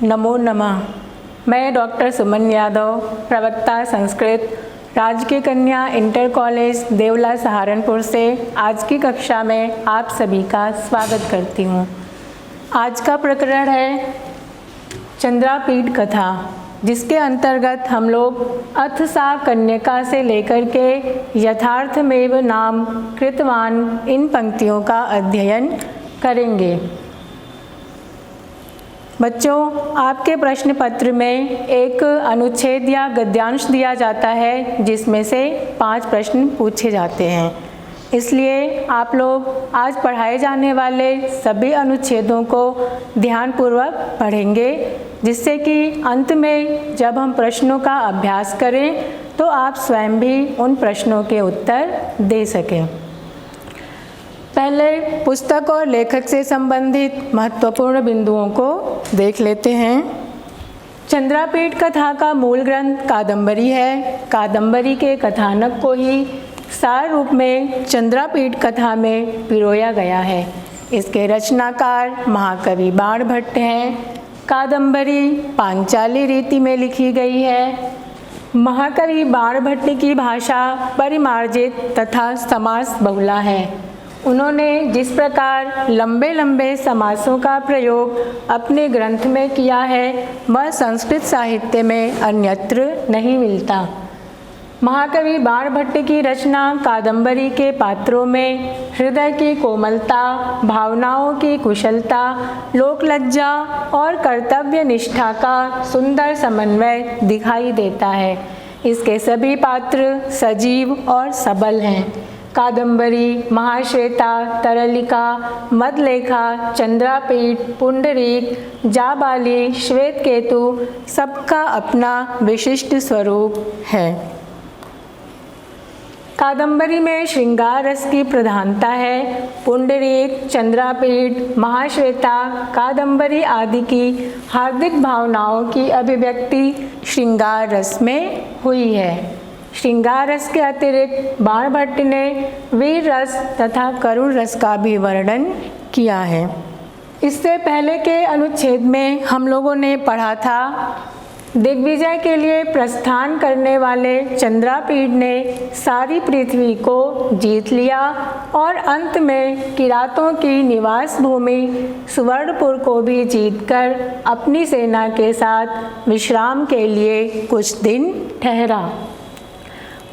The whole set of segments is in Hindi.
नमो नमः। मैं डॉक्टर सुमन यादव, प्रवक्ता संस्कृत, राजकीय कन्या इंटर कॉलेज देवला सहारनपुर से आज की कक्षा में आप सभी का स्वागत करती हूँ। आज का प्रकरण है चंद्रापीठ कथा, जिसके अंतर्गत हम लोग अथ सा कन्यका से लेकर के यथार्थमेव नाम कृतवान इन पंक्तियों का अध्ययन करेंगे। बच्चों, आपके प्रश्न पत्र में एक अनुच्छेद या गद्यांश दिया जाता है जिसमें से 5 प्रश्न पूछे जाते हैं। इसलिए आप लोग आज पढ़ाए जाने वाले सभी अनुच्छेदों को ध्यानपूर्वक पढ़ेंगे, जिससे कि अंत में जब हम प्रश्नों का अभ्यास करें तो आप स्वयं भी उन प्रश्नों के उत्तर दे सकें। पहले पुस्तक और लेखक से संबंधित महत्वपूर्ण बिंदुओं को देख लेते हैं। चंद्रापीठ कथा का मूल ग्रंथ कादंबरी है। कादंबरी के कथानक को ही सार रूप में चंद्रापीठ कथा में पिरोया गया है। इसके रचनाकार महाकवि बाणभट्ट हैं। कादंबरी पांचाली रीति में लिखी गई है। महाकवि बाणभट्ट की भाषा परिमार्जित तथा समास बहुला है। उन्होंने जिस प्रकार लंबे लंबे समासों का प्रयोग अपने ग्रंथ में किया है, वह संस्कृत साहित्य में अन्यत्र नहीं मिलता। महाकवि बाणभट्ट की रचना कादंबरी के पात्रों में हृदय की कोमलता, भावनाओं की कुशलता, लोकलज्जा और कर्तव्य निष्ठा का सुंदर समन्वय दिखाई देता है। इसके सभी पात्र सजीव और सबल हैं। कादंबरी, महाश्वेता, तरलिका, मदलेखा, चंद्रापीठ, पुंडरीक, जाबाली, श्वेतकेतु सबका अपना विशिष्ट स्वरूप है। कादंबरी में श्रृंगार रस की प्रधानता है। पुंडरीक, चंद्रापीठ, महाश्वेता, कादंबरी आदि की हार्दिक भावनाओं की अभिव्यक्ति श्रृंगार रस में हुई है। श्रृंगार रस के अतिरिक्त बाणभट्ट ने वीर रस तथा करुण रस का भी वर्णन किया है। इससे पहले के अनुच्छेद में हम लोगों ने पढ़ा था, दिग्विजय के लिए प्रस्थान करने वाले चंद्रापीठ ने सारी पृथ्वी को जीत लिया और अंत में किरातों की निवास भूमि सुवर्णपुर को भी जीतकर अपनी सेना के साथ विश्राम के लिए कुछ दिन ठहरा।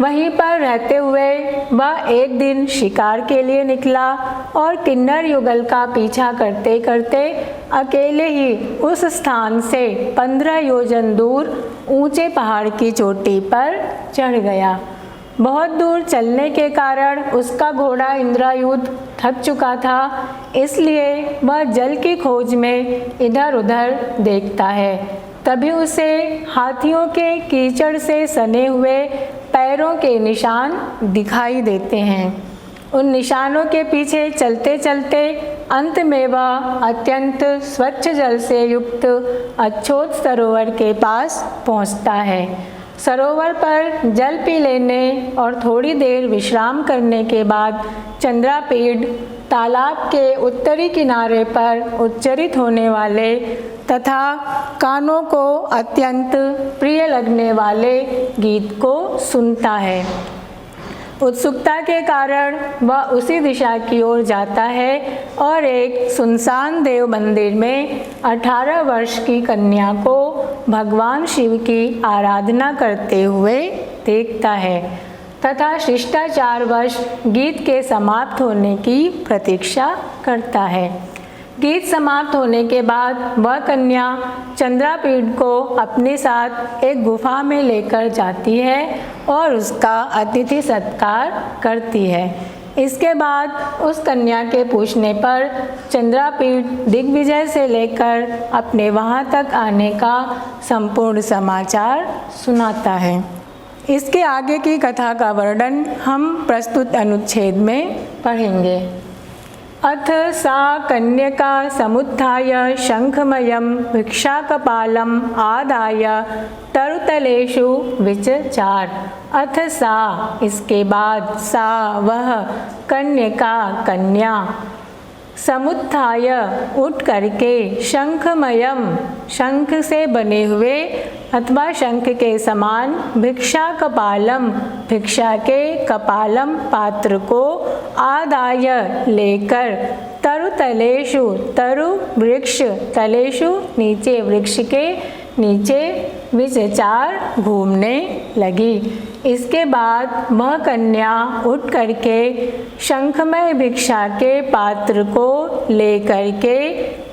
वहीं पर रहते हुए वह एक दिन शिकार के लिए निकला और किन्नर युगल का पीछा करते करते अकेले ही उस स्थान से 15 योजन दूर ऊंचे पहाड़ की चोटी पर चढ़ गया। बहुत दूर चलने के कारण उसका घोड़ा इंद्रायुध थक चुका था, इसलिए वह जल की खोज में इधर उधर देखता है। तभी उसे हाथियों के कीचड़ से सने हुए पैरों के निशान दिखाई देते हैं। उन निशानों के पीछे चलते चलते अंत में वह अत्यंत स्वच्छ जल से युक्त अछोत सरोवर के पास पहुंचता है। सरोवर पर जल पी लेने और थोड़ी देर विश्राम करने के बाद चंद्रापीठ तालाब के उत्तरी किनारे पर उच्चरित होने वाले तथा कानों को अत्यंत प्रिय लगने वाले गीत को सुनता है। उत्सुकता के कारण वह उसी दिशा की ओर जाता है और एक सुनसान देव मंदिर में 18 वर्ष की कन्या को भगवान शिव की आराधना करते हुए देखता है तथा शिष्टाचारवश गीत के समाप्त होने की प्रतीक्षा करता है। गीत समाप्त होने के बाद वह कन्या चंद्रापीठ को अपने साथ एक गुफा में लेकर जाती है और उसका अतिथि सत्कार करती है। इसके बाद उस कन्या के पूछने पर चंद्रापीठ दिग्विजय से लेकर अपने वहाँ तक आने का संपूर्ण समाचार सुनाता है। इसके आगे की कथा का वर्णन हम प्रस्तुत अनुच्छेद में पढ़ेंगे। अथ सा कन्यका समुत्थाय शंखमयं भिक्षाकपालम् आदाय तरुतलेषु विचचार। अथ सा, इसके बाद, सा वह, कन्यका कन्या, समुत्थाय उठ करके शंखमयम शंख से बने हुए अथवा शंख के समान भिक्षा कपालम भिक्षा के कपालम पात्र को आदाय लेकर तरुतलेषु तरु वृक्ष तलेषु नीचे वृक्ष के नीचे विचचार घूमने लगी। इसके बाद वह कन्या उठ करके शंखमय भिक्षा के पात्र को लेकर के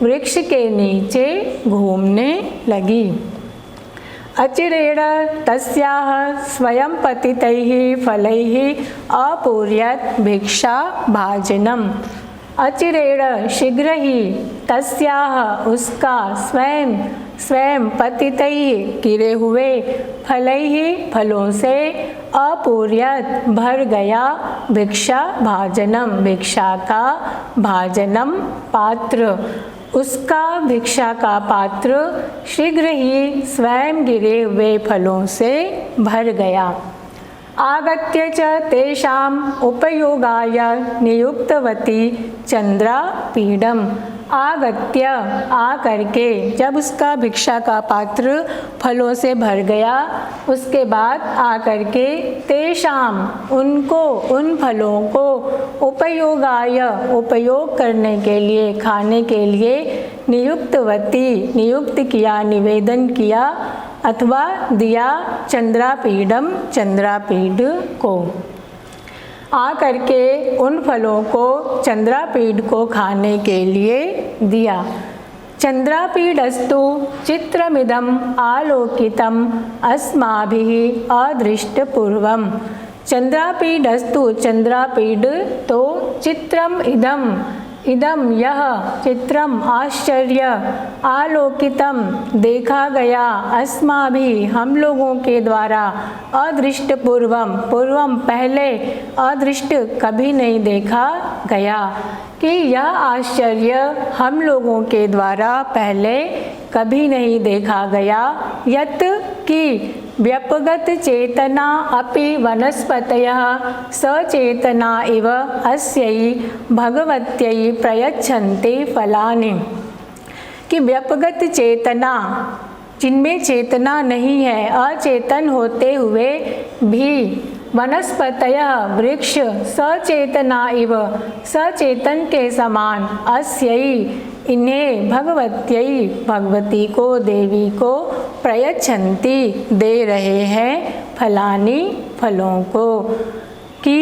वृक्ष के नीचे घूमने लगी। अचिरेण तस्याः स्वयं पतितैः फलैः अपूर्यत भिक्षा भाजनम। अचिरेण शीघ्र ही तस्याः उसका स्वयं पतितैः गिरे हुए फलैः फलों से अपूर्यत भर गया भिक्षा भाजनम भिक्षा का भाजनम पात्र उसका भिक्षा का पात्र शीघ्र ही स्वयं गिरे हुए फलों से भर गया। आगत्य च तेषाम् उपयोगाय नियुक्तवती चंद्रापीडम। आगत्य आकर के जब उसका भिक्षा का पात्र फलों से भर गया उसके बाद आकर के तेषाम उनको उन फलों को उपयोगाय उपयोग करने के लिए खाने के लिए नियुक्तवती नियुक्त किया निवेदन किया अथवा दिया चंद्रापीडम चंद्रापीड को। आकर के उन फलों को चंद्रापीड को खाने के लिए दिया। चंद्रापीडस्तु चित्रमिदम आलोकितम अस्माभिः अदृष्टपूर्वम। चंद्रापीडस्तु चंद्रापीड तो चित्रम इदम यह चित्रम आश्चर्य आलोकितम देखा गया अस्माभि हम लोगों के द्वारा अदृष्ट पूर्वम पहले अदृष्ट कभी नहीं देखा गया कि यह आश्चर्य हम लोगों के द्वारा पहले कभी नहीं देखा गया। यत कि व्यपगत चेतना अपि वनस्पतयः सचेतना इव अस्यै भगवत्यै प्रयच्छन्ति फलानि। कि व्यपगत चेतना जिनमें चेतना नहीं है अचेतन होते हुए भी वनस्पतयः वृक्ष सचेतना इव सचेतन के समान अस्यै इन्हें भगवत्यै भगवती को देवी को प्रयच्छन्ति दे रहे हैं फलानी फलों को। कि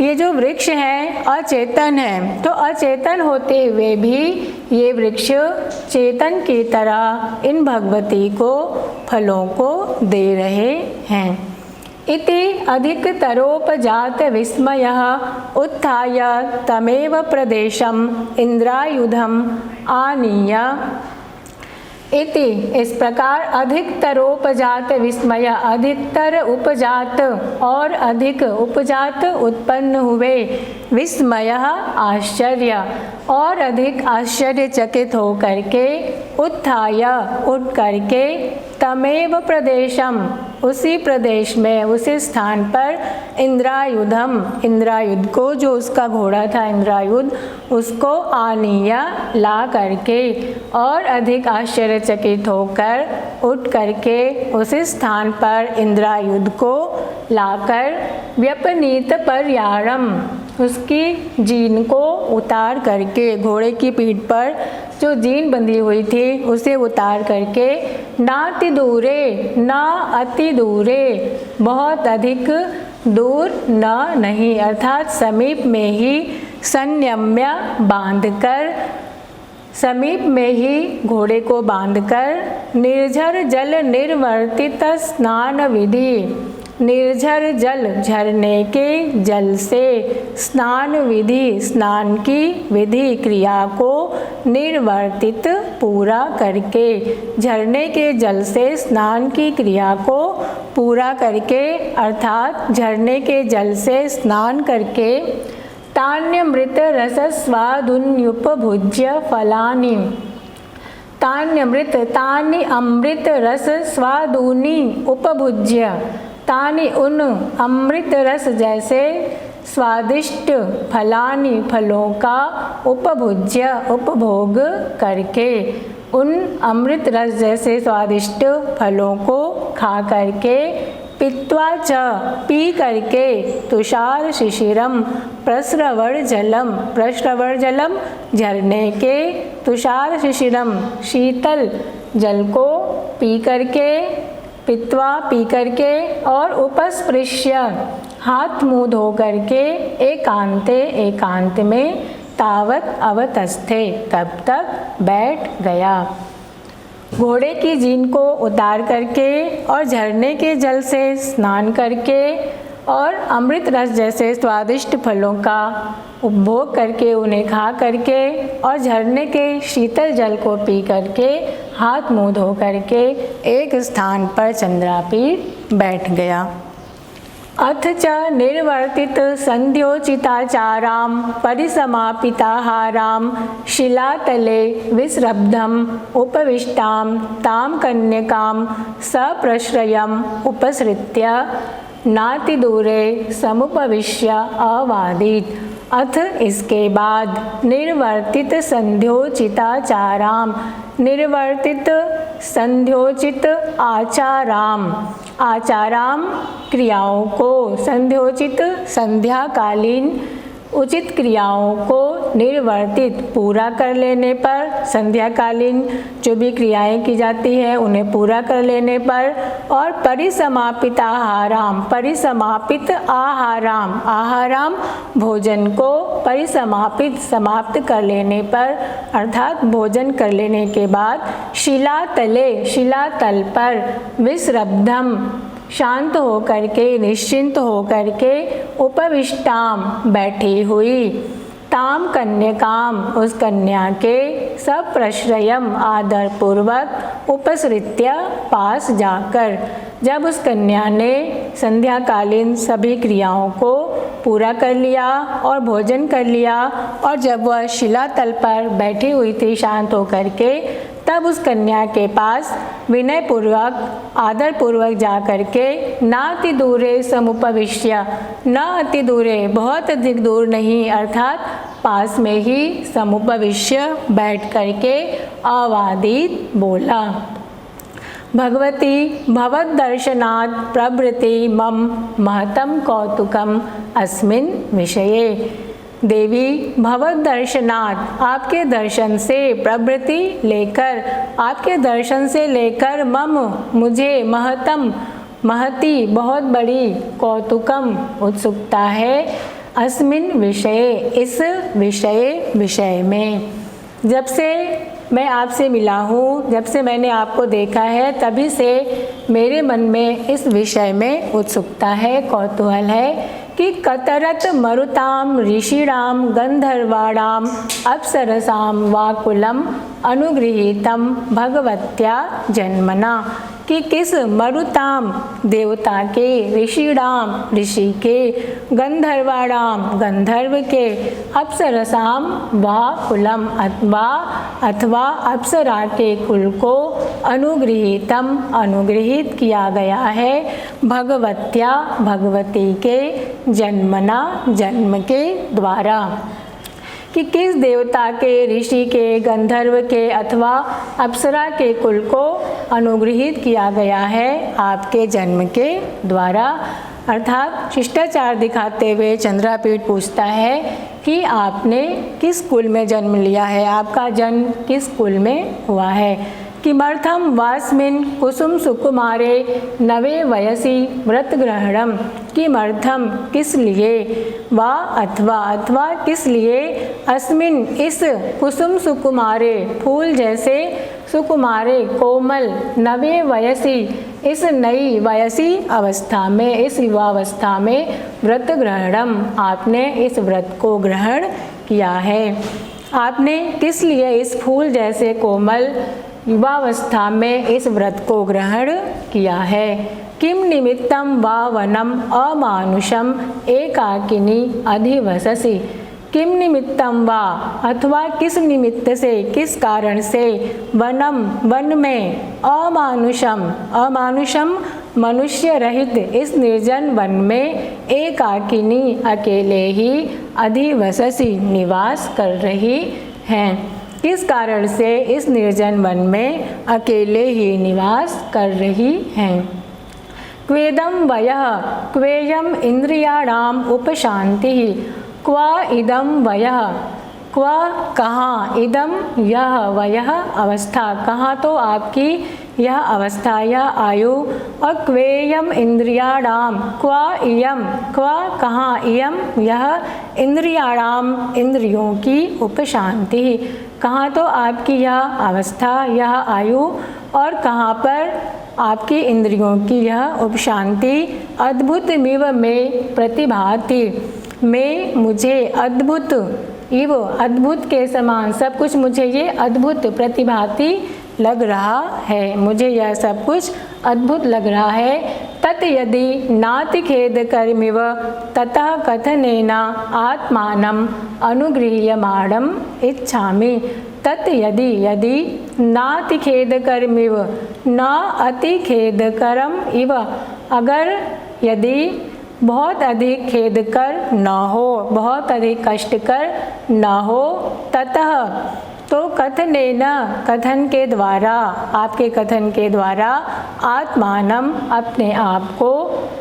ये जो वृक्ष है अचेतन है तो अचेतन होते हुए भी ये वृक्ष चेतन की तरह इन भगवती को फलों को दे रहे हैं। इति अधिकतरोपजात विस्मयः उत्थाय तमेव प्रदेशम इंद्रायुधम आनीय। इति इस प्रकार अधिकतरोपजात विस्मय अधिकतर उपजात और अधिक उपजात उत्पन्न हुए विस्मय आश्चर्य और अधिक आश्चर्यचकित हो करके उत्थाय उठ करके तमेव प्रदेशम उसी प्रदेश में उसी स्थान पर इंद्रायुधम इंद्रायुध को जो उसका घोड़ा था इंद्रायुध उसको आनीय ला करके और अधिक आश्चर्यचकित होकर उठ करके उसी स्थान पर इंद्रायुध को लाकर व्यपनीत पर्यायम उसकी जीन को उतार करके घोड़े की पीठ पर जो जीन बंधी हुई थी उसे उतार करके नाति दूरे न अति दूरे बहुत अधिक दूर न नहीं अर्थात समीप में ही संयम्य बांधकर समीप में ही घोड़े को बांधकर निर्झर जल निर्वर्तित स्नान विधि निर्झर जल झरने के जल से स्नान विधि स्नान की विधि क्रिया को निर्वर्तित पूरा करके झरने के जल से स्नान की क्रिया को पूरा करके अर्थात झरने के जल से स्नान करके तान्यमृत रस स्वादुन्युपभुज्य फलानि तान्यमृत तानि अमृत रस स्वादुनि उपभुज्य तानि उन अमृत रस जैसे स्वादिष्ट फलानि फलों का उपभुज्य उपभोग करके, उन अमृत रस जैसे स्वादिष्ट फलों को खा करके, पीत्वा च पी करके, तुषार शिशिरम प्रस्रवण जलम, प्रस्रवण जलम झरने के, तुषार शिशिरम शीतल जल को पी करके, पीत्वा पी करके, और उपस्पृश्य हाथ मुँह धो करके, एकांते एकांत में, तावत अवतस्थे तब तक बैठ गया। घोड़े की जीन को उतार करके और झरने के जल से स्नान करके और अमृत रस जैसे स्वादिष्ट फलों का उपभोग करके, उन्हें खा करके और झरने के शीतल जल को पी करके, हाथ मुँह धो करके एक स्थान पर चंद्रापीठ बैठ गया। अथ च निर्वर्तित संध्योचिताचारां परिसमापिताहारां शिलातले विस्रब्धम उपविष्टां तां कन्यकां सप्रश्रयम् उपसृत्य नातिदूरे समुपविश्य अवादीत्। अथ इसके बाद निर्वर्तित संध्योचिताचारां, निर्वर्तित संध्योचित आचाराम, आचाराम क्रियाओं को, संध्योचित संध्याकालीन उचित क्रियाओं को निर्वर्तित पूरा कर लेने पर, संध्याकालीन जो भी क्रियाएं की जाती है उन्हें पूरा कर लेने पर, और परिसमापित आहाराम, परिसमापित आहाराम, आहाराम भोजन को परिसमापित समाप्त कर लेने पर, अर्थात भोजन कर लेने के बाद शिलातले, शिलातल पर, विस्रब्धम शांत हो करके, निश्चिंत हो करके, उपविष्टाम बैठी हुई, ताम कन्यकाम उस कन्या के, सप्रश्रयम आदर पूर्वक, उपसृत्य पास जाकर। जब उस कन्या ने संध्याकालीन सभी क्रियाओं को पूरा कर लिया और भोजन कर लिया, और जब वह शिलातल पर बैठी हुई थी शांत होकर के, तब उस कन्या के पास विनय पूर्वक आदर पूर्वक जा करके, नाति दूरे समुपविश्य, न अति दूरे बहुत अधिक दूर नहीं, अर्थात पास में ही समुपविश्य बैठ करके अवादित बोला। भगवती भवद्दर्शनात् प्रभृति मम महतम कौतुकम अस्मिन् विषये। देवी भवद्दर्शनात् आपके दर्शन से, प्रभृति लेकर, आपके दर्शन से लेकर, मम मुझे, महतम महती बहुत बड़ी, कौतुकम उत्सुकता है, अस्मिन् विषये इस विषय में। जब से मैं आपसे मिला हूँ, जब से मैंने आपको देखा है, तभी से मेरे मन में इस विषय में उत्सुकता है, कौतूहल है कि कतरत मरुताम ऋषिणाम गंधर्वाणाम अप्सरसाम वाकुलम अनुगृहीतम भगवत्या जन्मना, कि किस मरुताम देवता के, ऋषिणाम ऋषि के, गंधर्वाणाम गंधर्व के, अप्सरसाम वाकुलम अथवा अप्सरा के कुल को, अनुगृहीतम अनुगृहित किया गया है, भगवत्या भगवती के, जन्मना जन्म के द्वारा। कि किस देवता के, ऋषि के, गंधर्व के अथवा अप्सरा के कुल को अनुगृहित किया गया है आपके जन्म के द्वारा। अर्थात शिष्टाचार दिखाते हुए चंद्रापीठ पूछता है कि आपने किस कुल में जन्म लिया है, आपका जन्म किस कुल में हुआ है। किमर्थम वास्मिन् कुसुम सुकुमारे नवे वयसी व्रत ग्रहणम, किमर्थम किस लिए, वा अथवा किस लिए, अस्मिन् इस कुसुम सुकुमारे फूल जैसे, सुकुमारे कोमल, नवे वयसी इस नई वयसी अवस्था में, इस युवावस्था में, व्रत ग्रहणम आपने इस व्रत को ग्रहण किया है। आपने किस लिए इस फूल जैसे कोमल युवावस्था में इस व्रत को ग्रहण किया है। किम निमित्तम वा वनम अमानुषम एकाकिनी अधिवससि, किम निमित्तम वा, अथवा किस निमित्त से, किस कारण से, वनम, वन में, अमानुषम मनुष्य रहित इस निर्जन वन में एकाकिनी अकेले ही अधिवससी निवास कर रही हैं। किस कारण से इस निर्जन वन में अकेले ही निवास कर रही हैं। क्वेदम वयः, क्वेयम इंद्रियाणाम उपशांति, क्व इदम वयः, क्व कहाँ, इदम यह, वयः अवस्था, कहाँ तो आपकी यह अवस्था, यह आयु, और क्वेयम इंद्रियाणाम, क्व इयम, क्व कहाँ, इयम यह, इंद्रियाणाम इंद्रियों की उपशांति, कहाँ तो आपकी यह अवस्था, यह आयु, और कहाँ पर आपकी इंद्रियों की यह उपशांति। अद्भुतमिव में प्रतिभाति, में मुझे, अद्भुत इव अद्भुत के समान, सब कुछ मुझे ये अद्भुत प्रतिभाति लग रहा है, मुझे यह सब कुछ अद्भुत लग रहा है। तत् यदि नाति खेद कर्मिव ततः कथनेन आत्मानम अनुगृह्यमाणम इच्छामि। तत् यदि, यदि नाति खेद कर्मिव, न अति खेदकरम इव, अगर यदि बहुत अधिक खेदकर न हो, बहुत अधिक कष्टकर न हो, ततः तो कथनेन, कथन के द्वारा, आपके कथन के द्वारा, आत्मानम अपने आप को,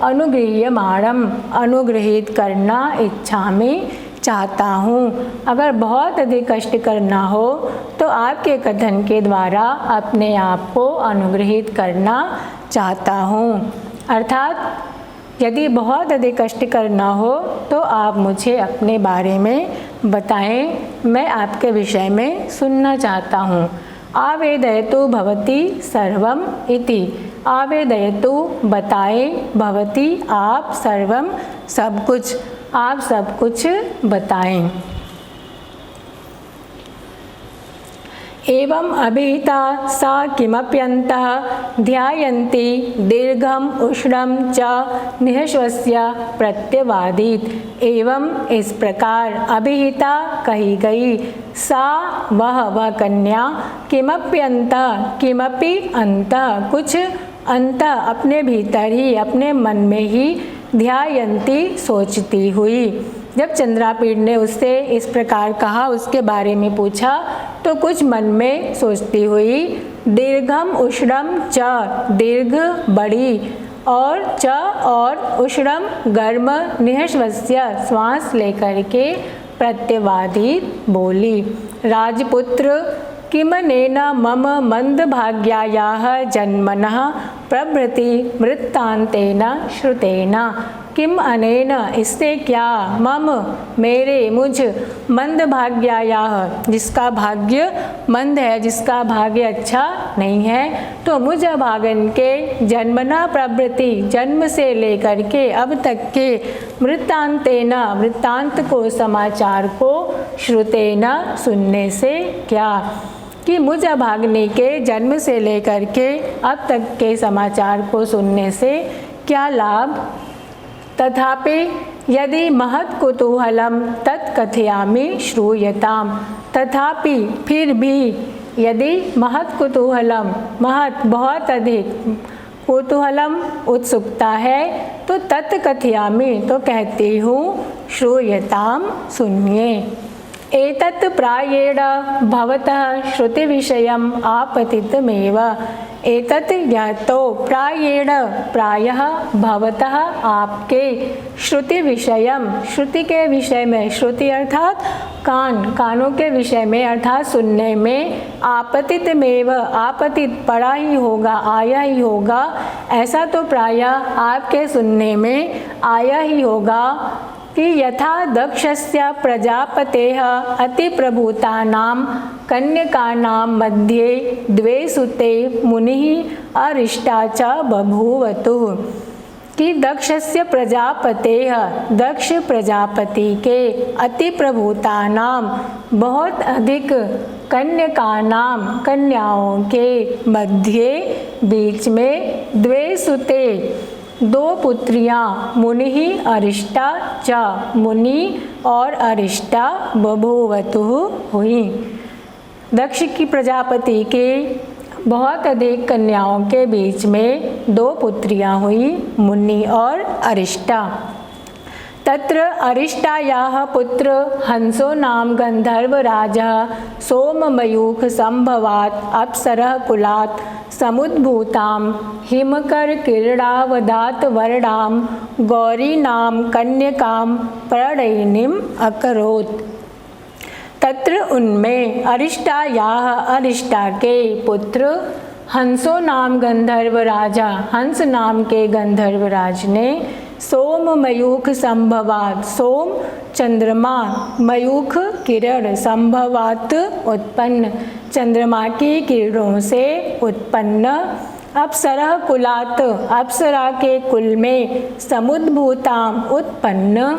अनुगृह्यमाणम अनुग्रहित करना, इच्छामि चाहता हूँ। अगर बहुत अधिक कष्ट करना हो तो आपके कथन के द्वारा अपने आप को अनुग्रहित करना चाहता हूँ। अर्थात यदि बहुत अधिक कष्ट करना हो तो आप मुझे अपने बारे में बताएं, मैं आपके विषय में सुनना चाहता हूँ। आवेदयतु भवती सर्वम इति, आवेदयतु बताए, भवती आप, सर्वम सब कुछ, आप सब कुछ बताएं। एवं अभिहिता सा किमप्यन्तः ध्यायन्ति दीर्घम उष्णम च निःश्वस्य प्रत्यवादीत। एवं इस प्रकार अभिहिता कही गई, सा वह कन्या, किमप्यन्तः किमपि अंतः कुछ, अंतः अपने भीतर ही, अपने मन में ही, ध्यायन्ति सोचती हुई। जब चंद्रापीड़ ने उससे इस प्रकार कहा, उसके बारे में पूछा, तो कुछ मन में सोचती हुई, दीर्घम उष्णम च, दीर्घ बड़ी, और च और उष्णम गर्म, निःश्वस्य श्वास लेकर के, प्रत्यवादी बोली, राजपुत्र किमनेन मम मंदभाग्यायाः जन्मनः प्रभृति वृत्तान्तेन श्रुतेन। किम अनेन, इससे क्या, मम मेरे, मुझ, मंदभाग्यायाः जिसका भाग्य मंद है, जिसका भाग्य अच्छा नहीं है, तो मुझ अभागन के, जन्मना प्रवृत्ति जन्म से लेकर के अब तक के, वृत्तांतेन वृत्तांत को, समाचार को, श्रुतेन सुनने से क्या, कि मुझ अभाग्नि के जन्म से लेकर के अब तक के समाचार को सुनने से क्या लाभ। तथापि यदि महत् कुतूहलम तत्कथयामि श्रूयताम, तथापि फिर भी, यदि महत् कुतूहलम, महत् बहुत अधिक, कुतूहलम उत्सुकता है, तो तत्कथयामि तो कहती हूँ, श्रूयताम सुनिए। एतत् प्रायेण भवतः श्रुति विषयम आपतितमेव। एतत् यह तो, प्रायेण प्रायः, भवतः आपके, श्रुति विषयम श्रुति के विषय में, श्रुति अर्थात कान, कानों के विषय में, अर्थात सुनने में, आपतितमेव आपतित पड़ा ही होगा, आया ही होगा, ऐसा तो प्रायः आपके सुनने में आया ही होगा कि यथा दक्षस्य प्रजापतेः अतिप्रभूतानां कन्यकानां मध्ये द्वे सुते मुनिः अरिष्टा च बभूवतुः। कि दक्षस्य प्रजापतेः, दक्ष प्रजापति के, अतिप्रभूतानां बहुत अधिक, कन्यकानां कन्याओं के, मध्ये बीच में, द्वे सुते दो पुत्रियाँ मुनि अरिष्टा च, मुनि और अरिष्टा बभूवतुः हुई। दक्ष की प्रजापति के बहुत अधिक कन्याओं के बीच में दो पुत्रियाँ हुई, मुनि और अरिष्टा। तत्र अरिष्टायाः पुत्र हंसो नाम गंधर्व राजः सोममयूख संभवात् अप्सरः कुलात् समुद्भूतां हिमकर किरणावदात वरडां गौरी नाम कन्यकां प्रणयिनीम् अकरोत्। तत्र उनमें अरिष्टायाः अरिष्टा के पुत्र हंसो नाम गंधर्व राजा, हंस नाम के गंधर्व राज ने सोम मयूख संभवात, सोम चंद्रमा, मयूख किरण, संभवात उत्पन्न, चंद्रमा की किरणों से उत्पन्न, अप्सरा कुलात, अप्सरा के कुल में, समुद्भूताम उत्पन्न,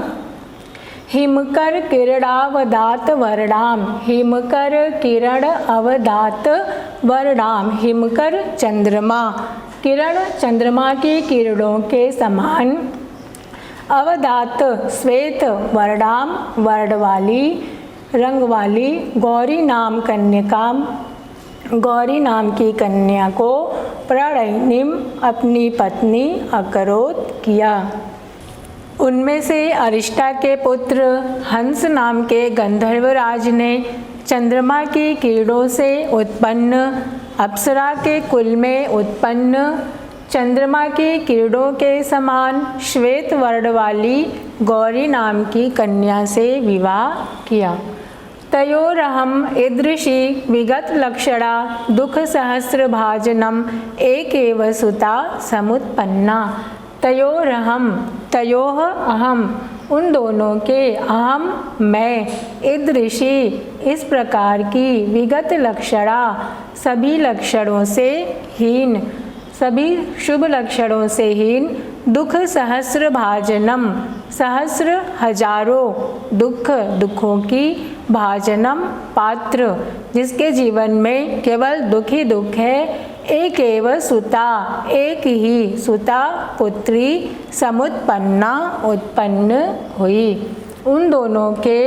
हिमकर किरणावदात वरडाम, हिमकर किरण अवदात वरडाम, हिमकर चंद्रमा, किरण चंद्रमा की किरणों के समान, अवदात श्वेत वरडाम, वर्ण वाली, रंग वाली, गौरी नाम कन्यकाम, गौरी नाम की कन्या को प्रणयिनीम अपनी पत्नी अकरोत किया। उनमें से अरिष्टा के पुत्र हंस नाम के गंधर्वराज ने चंद्रमा की किरणों से उत्पन्न, अप्सरा के कुल में उत्पन्न, चंद्रमा की किरणों के समान श्वेत वर्ण वाली गौरी नाम की कन्या से विवाह किया। तयोरहम ईदृशी विगत लक्षणा दुख सहस्र भाजनम एकेव सुता समुत्पन्ना। तयोरहम, तयोह अहम, उन दोनों के, अहम मैं, ईदृशी इस प्रकार की, विगत लक्षणा सभी लक्षणों से हीन, सभी शुभ लक्षणों से हीन, दुख सहस्र भाजनम, सहस्र हजारों दुख, दुखों की, भाजनम पात्र, जिसके जीवन में केवल दुख ही दुख है, एक एव सुता, एक ही सुता पुत्री, समुत्पन्ना उत्पन्न हुई। उन दोनों के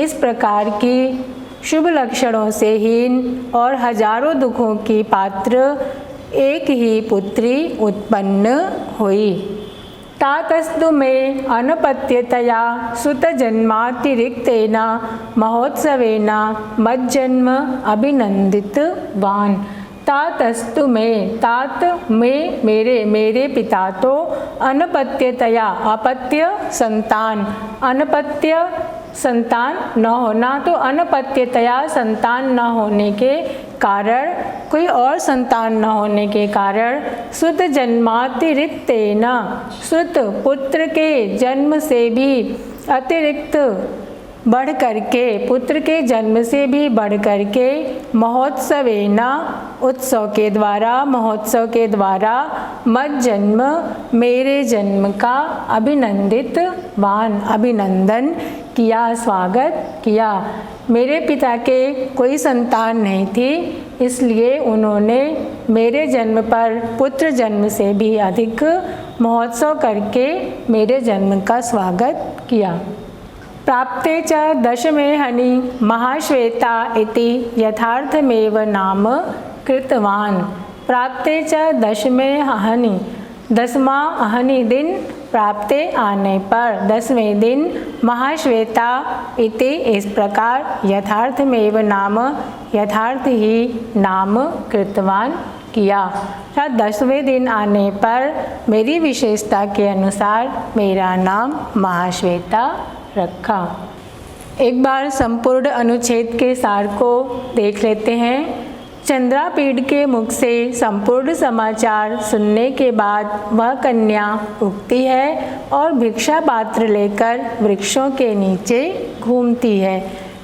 इस प्रकार की शुभ लक्षणों से हीन और हजारों दुखों की पात्र एक ही पुत्री उत्पन्न हुई। तातस्तु में अनपत्यतया सुतजन्मातिरिक्तेन महोत्सवेन मज्जन्म अभिनंदितवान। तातस्तु में, तात में मेरे, मेरे पिता तो अनपत्यतया, अपत्य संतान, अनपत्य संतान न होना, तो अनपत्यतया संतान न होने के कारण, कोई और संतान न होने के कारण, सुत जन्मातिरिक्तेन, सुत पुत्र के जन्म से भी अतिरिक्त बढ़ करके, पुत्र के जन्म से भी बढ़ करके, महोत्सवेन उत्सव के द्वारा, महोत्सव के द्वारा, मत जन्म मेरे जन्म का अभिनंदित वान, अभिनंदन किया, स्वागत किया। मेरे पिता के कोई संतान नहीं थी, इसलिए उन्होंने मेरे जन्म पर पुत्र जन्म से भी अधिक महोत्सव करके मेरे जन्म का स्वागत किया। प्राप्ते च दशमे हनि महाश्वेता इति यथार्थमेव नाम कृतवान। प्राप्ते च दशमे हनि, दसवां अहनि दिन प्राप्ते आने पर, 10वें दिन महाश्वेता इति इस प्रकार, यथार्थमेव नाम यथार्थ ही नाम कृतवान किया। अर्थात 10वें दिन आने पर मेरी विशेषता के अनुसार मेरा नाम महाश्वेता रखा। एक बार संपूर्ण अनुच्छेद के सार को देख लेते हैं। चंद्रापीड़ के मुख से संपूर्ण समाचार सुनने के बाद वह कन्या उठती है और भिक्षा पात्र लेकर वृक्षों के नीचे घूमती है।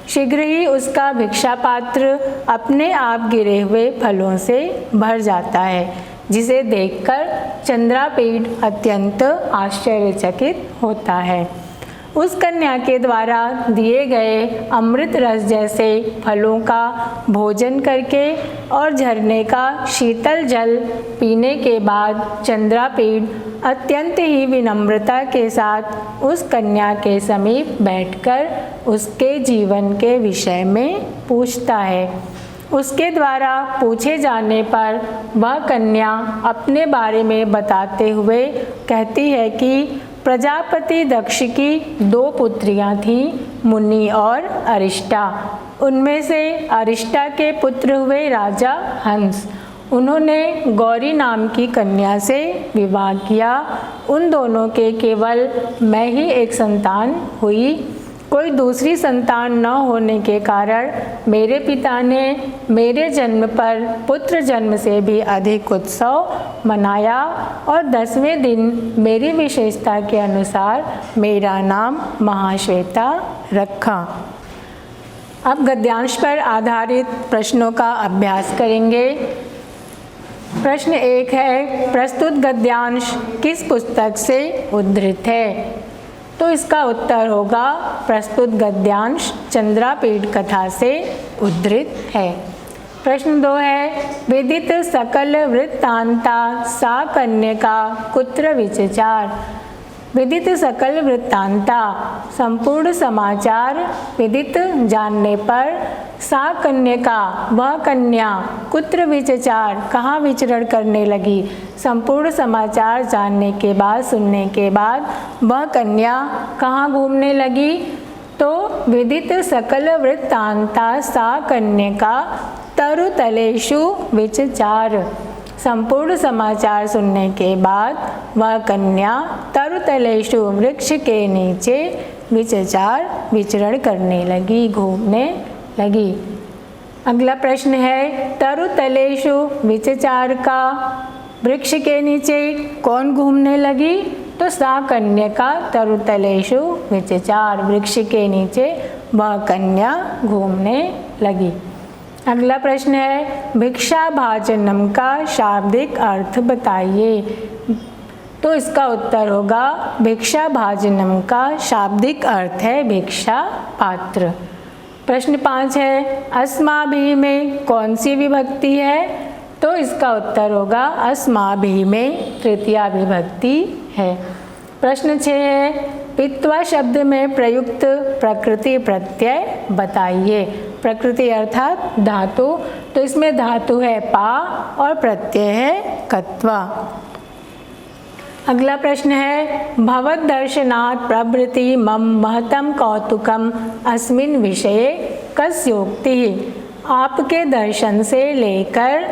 शीघ्र ही उसका भिक्षा पात्र अपने आप गिरे हुए फलों से भर जाता है, जिसे देखकर चंद्रापीड़ अत्यंत आश्चर्यचकित होता है। उस कन्या के द्वारा दिए गए अमृत रस जैसे फलों का भोजन करके और झरने का शीतल जल पीने के बाद चंद्रापीड़ अत्यंत ही विनम्रता के साथ उस कन्या के समीप बैठकर उसके जीवन के विषय में पूछता है। उसके द्वारा पूछे जाने पर वह कन्या अपने बारे में बताते हुए कहती है कि प्रजापति दक्ष की 2 पुत्रियां थीं, मुनि और अरिष्टा। उनमें से अरिष्टा के पुत्र हुए राजा हंस। उन्होंने गौरी नाम की कन्या से विवाह किया। उन दोनों के केवल मैं ही एक संतान हुई। कोई दूसरी संतान न होने के कारण मेरे पिता ने मेरे जन्म पर पुत्र जन्म से भी अधिक उत्सव मनाया और 10वें दिन मेरी विशेषता के अनुसार मेरा नाम महाश्वेता रखा। अब गद्यांश पर आधारित प्रश्नों का अभ्यास करेंगे। प्रश्न 1 है, प्रस्तुत गद्यांश किस पुस्तक से उद्धृत है? तो इसका उत्तर होगा प्रस्तुत गद्यांश चंद्रापीड़ कथा से उद्धृत है। प्रश्न 2 है, विदित सकल वृत्तांता सा कन्यका कुत्र विचचार। विदित सकल वृत्तांता संपूर्ण समाचार विदित जानने पर सा कन्यका वह कन्या कुत्र विचचार कहाँ विचरण करने लगी। संपूर्ण समाचार जानने के बाद सुनने के बाद वह कन्या कहाँ घूमने लगी। तो विदित सकल वृत्तांता सा कन्यका तरुतलेषु विचचार। संपूर्ण समाचार सुनने के बाद वह कन्या तरुतलेषु वृक्ष के नीचे विचचार विचरण करने लगी, घूमने लगी। अगला प्रश्न है, तरुतलेषु विचचार का वृक्ष के नीचे कौन घूमने लगी। तो सा कन्यका तरुतलेषु विचचार, वृक्ष के नीचे वह कन्या घूमने लगी। अगला प्रश्न है, भिक्षा भाजनम का शाब्दिक अर्थ बताइए। तो इसका उत्तर होगा भिक्षा भाजनम का शाब्दिक अर्थ है भिक्षा पात्र। प्रश्न 5 है, अस्माभि में कौन सी विभक्ति है। तो इसका उत्तर होगा अस्माभि में तृतीया विभक्ति है। प्रश्न 6 है, पित्वा शब्द में प्रयुक्त प्रकृति प्रत्यय बताइए। प्रकृति अर्थात धातु, तो इसमें धातु है पा और प्रत्यय है कत्वा। अगला प्रश्न है, भवद दर्शनात् प्रभृति मम महतम कौतुकम अस्मिन् विषये कस्योक्ति। आपके दर्शन से लेकर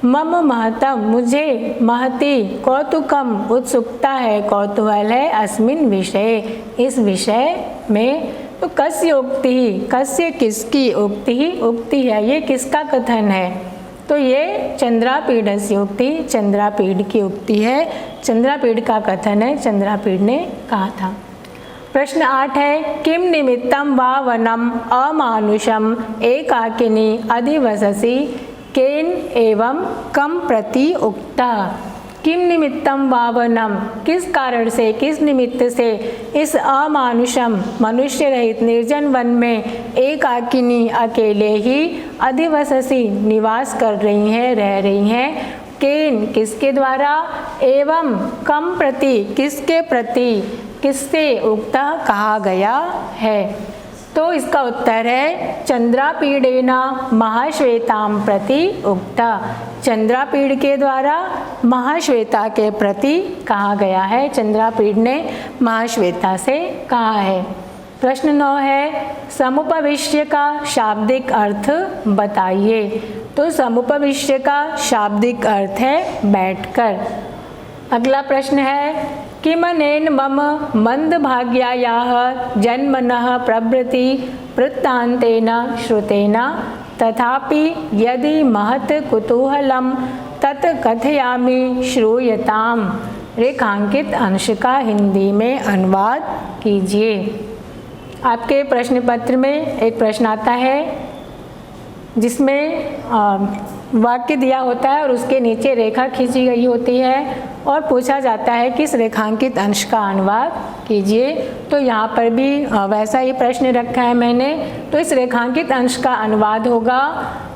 मम महतम मुझे महती कौतुकम उत्सुकता है, कौतूहल है, अस्मिन् विषय इस विषय में। तो कस्य उक्ति, कस्य किसकी, उक्ति ही उक्ति है, ये किसका कथन है। तो ये चंद्रापीडस्य उक्ति, चंद्रापीड़ की उक्ति है, चंद्रापीड़ का कथन है, चंद्रापीड़ ने कहा था। प्रश्न 8 है, किम निमित्तम वा वनम अमानुषम एकाकिनी अधिवससि केन एवं कम प्रति उक्ता। किम निमित्तम वावनम, किस कारण से, किस निमित्त से इस अमानुषम मनुष्य रहित निर्जन वन में एकाकिनी अकेले ही अधिवससी निवास कर रही हैं, रह रही हैं। केन किसके द्वारा, एवं कम प्रति किसके प्रति, किससे उक्ता कहा गया है। तो इसका उत्तर है चंद्रापीडेना महाश्वेताम प्रति उक्ता। चंद्रापीड़ के द्वारा महाश्वेता के प्रति कहा गया है, चंद्रापीड़ ने महाश्वेता से कहा है। प्रश्न 9 है, समुपविश्य का शाब्दिक अर्थ बताइए। तो समुपविश्य का शाब्दिक अर्थ है बैठकर। अगला प्रश्न है, किमनेन मम मंदभाग्यायाः जन्मनः प्रभृति वृत्तान्तेन श्रुतेन तथापि यदि महत् कुतूहलं तत् कथयामि श्रूयताम। रेखांकित अंश का हिंदी में अनुवाद कीजिए। आपके प्रश्न पत्र में एक प्रश्न आता है जिसमें वाक्य दिया होता है और उसके नीचे रेखा खींची गई होती है और पूछा जाता है कि इस रेखांकित अंश का अनुवाद कीजिए। तो यहाँ पर भी वैसा ही प्रश्न रखा है मैंने। तो इस रेखांकित अंश का अनुवाद होगा,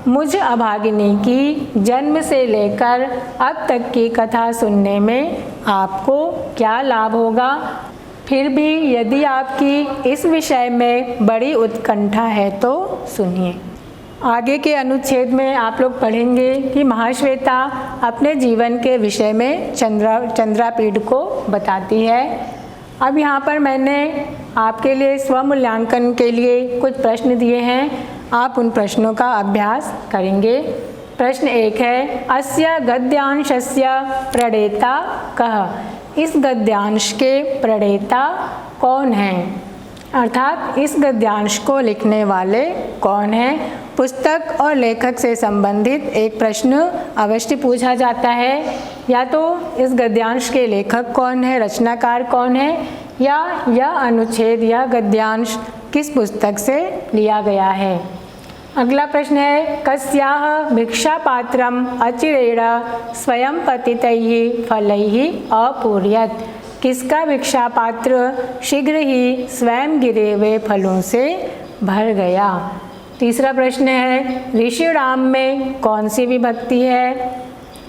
मुझ अभागिनी की जन्म से लेकर अब तक की कथा सुनने में आपको क्या लाभ होगा। फिर भी यदि आपकी इस विषय में बड़ी उत्कंठा है तो सुनिए। आगे के अनुच्छेद में आप लोग पढ़ेंगे कि महाश्वेता अपने जीवन के विषय में चंद्रापीठ को बताती है। अब यहाँ पर मैंने आपके लिए स्वमूल्यांकन के लिए कुछ प्रश्न दिए हैं, आप उन प्रश्नों का अभ्यास करेंगे। प्रश्न 1 है, अस्य गद्यांशस्य प्रणेता कः। इस गद्यांश के प्रणेता कौन हैं, अर्थात इस गद्यांश को लिखने वाले कौन हैं। पुस्तक और लेखक से संबंधित एक प्रश्न अवश्य पूछा जाता है, या तो इस गद्यांश के लेखक कौन है, रचनाकार कौन है, या यह अनुच्छेद या गद्यांश किस पुस्तक से लिया गया है। अगला प्रश्न है, कस्याः भिक्षापात्रम अचिरेण स्वयं पतितैः फलैः अपूर्यत। किसका भिक्षा पात्र शीघ्र ही स्वयं गिरे हुए फलों से भर गया। तीसरा प्रश्न है, ऋषिराम में कौन सी विभक्ति है।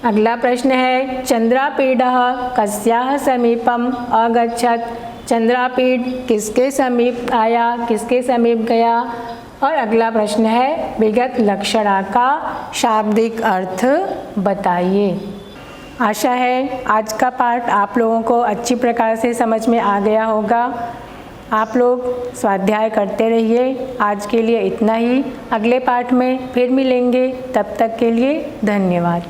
अगला प्रश्न है, चंद्रापीडः कस्याः समीपम अगच्छत। चंद्रापीठ किसके समीप आया, किसके समीप गया। और अगला प्रश्न है, विगत लक्षणा का शाब्दिक अर्थ बताइए। आशा है आज का पाठ आप लोगों को अच्छी प्रकार से समझ में आ गया होगा। आप लोग स्वाध्याय करते रहिए। आज के लिए इतना ही, अगले पाठ में फिर मिलेंगे। तब तक के लिए धन्यवाद।